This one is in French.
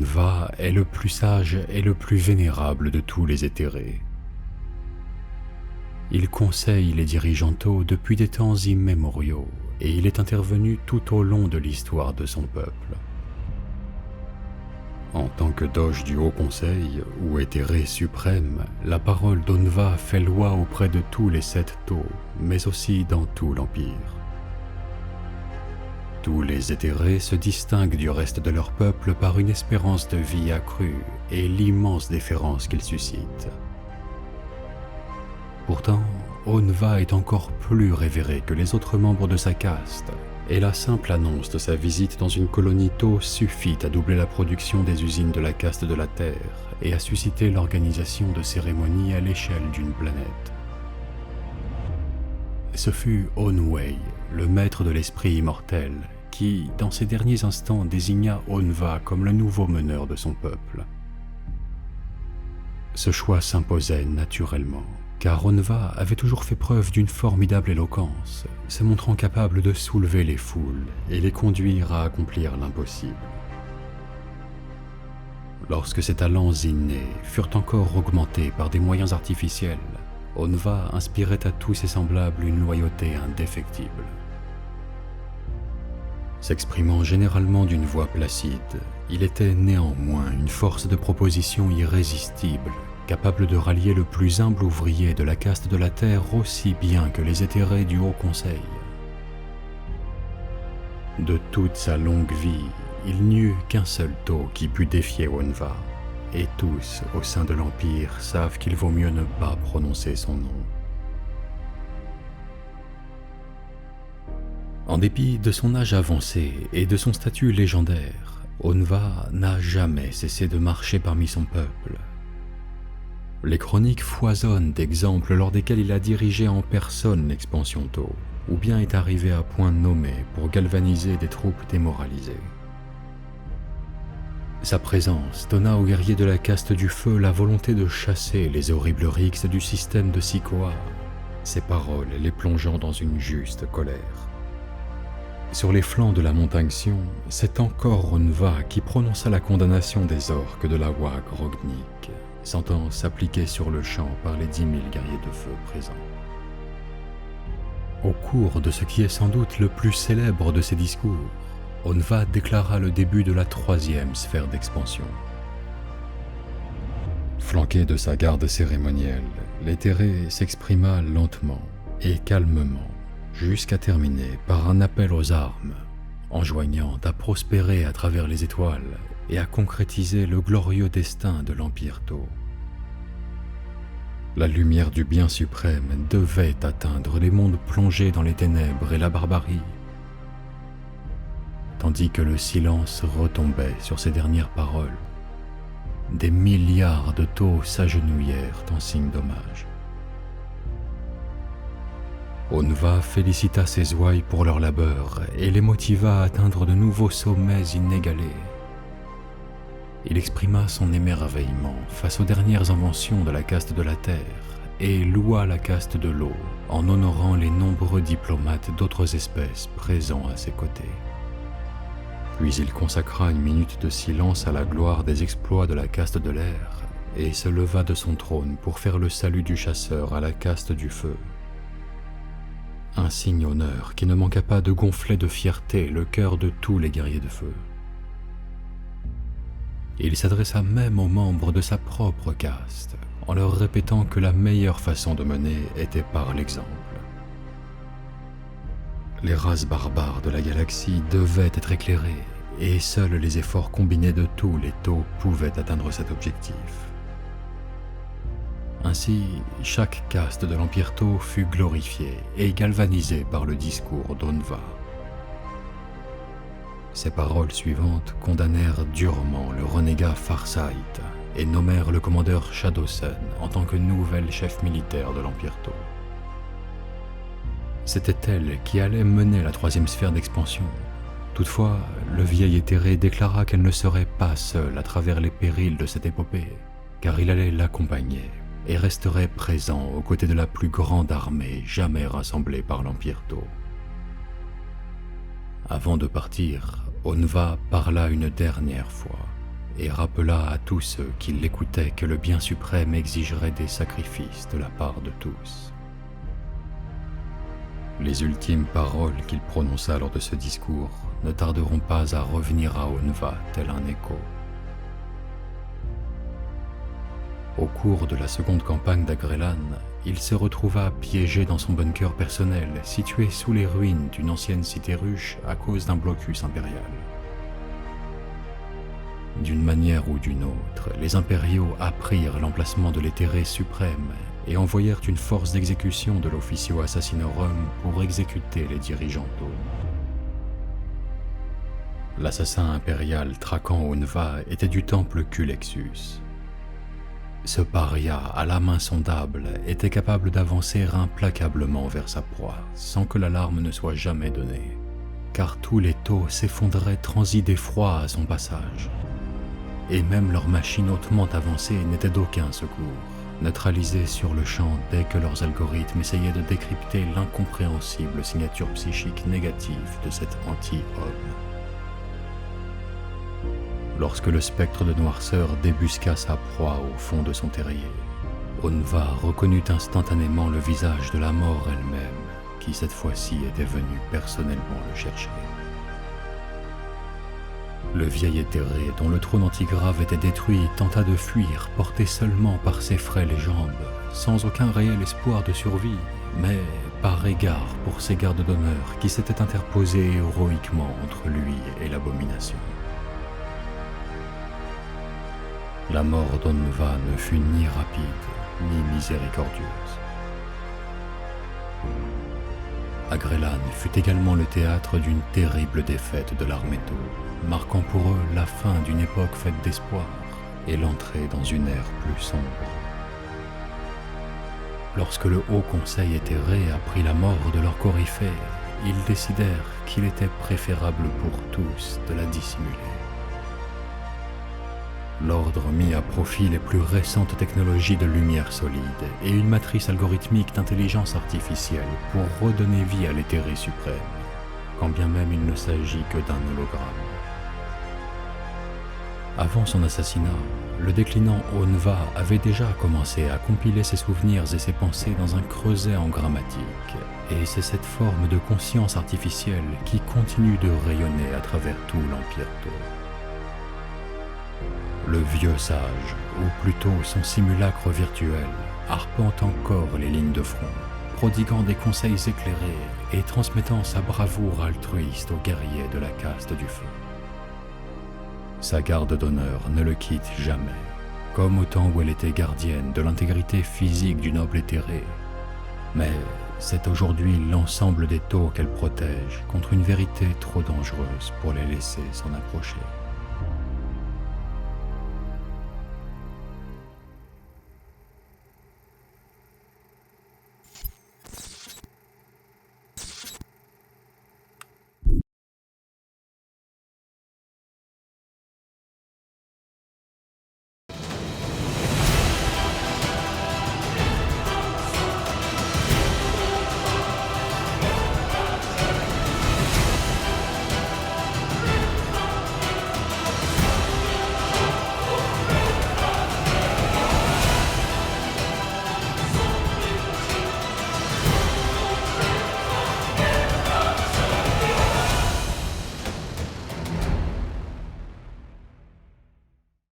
Onva est le plus sage et le plus vénérable de tous les éthérés. Il conseille les dirigeants Tau depuis des temps immémoriaux et il est intervenu tout au long de l'histoire de son peuple. En tant que doge du Haut Conseil, ou éthéré suprême, la parole d'Onva fait loi auprès de tous les 7 Tau, mais aussi dans tout l'Empire. Tous les éthérés se distinguent du reste de leur peuple par une espérance de vie accrue et l'immense déférence qu'ils suscitent. Pourtant, Onva est encore plus révéré que les autres membres de sa caste, et la simple annonce de sa visite dans une colonie Tau suffit à doubler la production des usines de la caste de la Terre et à susciter l'organisation de cérémonies à l'échelle d'une planète. Ce fut Onway, le maître de l'esprit immortel, qui, dans ses derniers instants, désigna Onva comme le nouveau meneur de son peuple. Ce choix s'imposait naturellement, car Onva avait toujours fait preuve d'une formidable éloquence, se montrant capable de soulever les foules et les conduire à accomplir l'impossible. Lorsque ses talents innés furent encore augmentés par des moyens artificiels, Onva inspirait à tous ses semblables une loyauté indéfectible. S'exprimant généralement d'une voix placide, il était néanmoins une force de proposition irrésistible, capable de rallier le plus humble ouvrier de la caste de la Terre aussi bien que les éthérés du Haut Conseil. De toute sa longue vie, il n'y eut qu'un seul Tau qui put défier Onva, et tous au sein de l'Empire savent qu'il vaut mieux ne pas prononcer son nom. En dépit de son âge avancé et de son statut légendaire, Onva n'a jamais cessé de marcher parmi son peuple. Les chroniques foisonnent d'exemples lors desquels il a dirigé en personne l'expansion Tau, ou bien est arrivé à point nommé pour galvaniser des troupes démoralisées. Sa présence donna aux guerriers de la caste du feu la volonté de chasser les horribles rixes du système de Sikoa, ses paroles les plongeant dans une juste colère. Sur les flancs de la montagne Sion, c'est encore Onva qui prononça la condamnation des orques de la Wag Rognik, sentence appliquée sur le champ par les 10 000 guerriers de feu présents. Au cours de ce qui est sans doute le plus célèbre de ses discours, Onva déclara le début de la 3e sphère d'expansion. Flanqué de sa garde cérémonielle, l'éthéré s'exprima lentement et calmement, jusqu'à terminer par un appel aux armes, enjoignant à prospérer à travers les étoiles et à concrétiser le glorieux destin de l'Empire Tau. La lumière du bien suprême devait atteindre les mondes plongés dans les ténèbres et la barbarie. Tandis que le silence retombait sur ces dernières paroles, des milliards de Tau s'agenouillèrent en signe d'hommage. Onva félicita ses ouailles pour leur labeur et les motiva à atteindre de nouveaux sommets inégalés. Il exprima son émerveillement face aux dernières inventions de la caste de la Terre et loua la caste de l'eau en honorant les nombreux diplomates d'autres espèces présents à ses côtés. Puis il consacra une minute de silence à la gloire des exploits de la caste de l'air et se leva de son trône pour faire le salut du chasseur à la caste du feu. Un signe honneur qui ne manqua pas de gonfler de fierté le cœur de tous les guerriers de feu. Il s'adressa même aux membres de sa propre caste, en leur répétant que la meilleure façon de mener était par l'exemple. Les races barbares de la galaxie devaient être éclairées, et seuls les efforts combinés de tous les Tau pouvaient atteindre cet objectif. Ainsi, chaque caste de l'Empire Tau fut glorifiée et galvanisée par le discours d'Onva. Ces paroles suivantes condamnèrent durement le renégat Farsight et nommèrent le commandeur Shadowsun en tant que nouvel chef militaire de l'Empire Tau. C'était elle qui allait mener la 3e sphère d'expansion. Toutefois, le vieil éthéré déclara qu'elle ne serait pas seule à travers les périls de cette épopée, car il allait l'accompagner et resterait présent aux côtés de la plus grande armée jamais rassemblée par l'Empire Tau. Avant de partir, Onva parla une dernière fois, et rappela à tous ceux qui l'écoutaient que le bien suprême exigerait des sacrifices de la part de tous. Les ultimes paroles qu'il prononça lors de ce discours ne tarderont pas à revenir à Unva tel un écho. Au cours de la seconde campagne d'Agrelan, il se retrouva piégé dans son bunker personnel, situé sous les ruines d'une ancienne cité ruche à cause d'un blocus impérial. D'une manière ou d'une autre, les impériaux apprirent l'emplacement de l'éthéré suprême et envoyèrent une force d'exécution de l'Officio Assassinorum pour exécuter les dirigeants d'Aune. L'assassin impérial traquant Unva était du temple Culexus. Ce paria à l'âme insondable était capable d'avancer implacablement vers sa proie sans que l'alarme ne soit jamais donnée, car tous les taux s'effondraient transis d'effroi à son passage. Et même leurs machines hautement avancées n'étaient d'aucun secours, neutralisées sur le champ dès que leurs algorithmes essayaient de décrypter l'incompréhensible signature psychique négative de cet anti-homme. Lorsque le spectre de noirceur débusqua sa proie au fond de son terrier, Unva reconnut instantanément le visage de la mort elle-même, qui cette fois-ci était venue personnellement le chercher. Le vieil éthéré, dont le trône antigrave était détruit, tenta de fuir, porté seulement par ses frêles jambes, sans aucun réel espoir de survie, mais par égard pour ses gardes d'honneur qui s'étaient interposés héroïquement entre lui et l'abomination. La mort d'Unva ne fut ni rapide, ni miséricordieuse. Agrelan fut également le théâtre d'une terrible défaite de l'armée d'Aune, marquant pour eux la fin d'une époque faite d'espoir et l'entrée dans une ère plus sombre. Lorsque le Haut Conseil éthéré apprit la mort de leur coryphée, ils décidèrent qu'il était préférable pour tous de la dissimuler. L'ordre mit à profit les plus récentes technologies de lumière solide et une matrice algorithmique d'intelligence artificielle pour redonner vie à l'éthéré suprême, quand bien même il ne s'agit que d'un hologramme. Avant son assassinat, le déclinant Unva avait déjà commencé à compiler ses souvenirs et ses pensées dans un creuset en grammatique, et c'est cette forme de conscience artificielle qui continue de rayonner à travers tout l'Empire d'Aune. Le vieux sage, ou plutôt son simulacre virtuel, arpente encore les lignes de front, prodiguant des conseils éclairés et transmettant sa bravoure altruiste aux guerriers de la caste du feu. Sa garde d'honneur ne le quitte jamais, comme au temps où elle était gardienne de l'intégrité physique du noble éthéré. Mais c'est aujourd'hui l'ensemble des taux qu'elle protège contre une vérité trop dangereuse pour les laisser s'en approcher.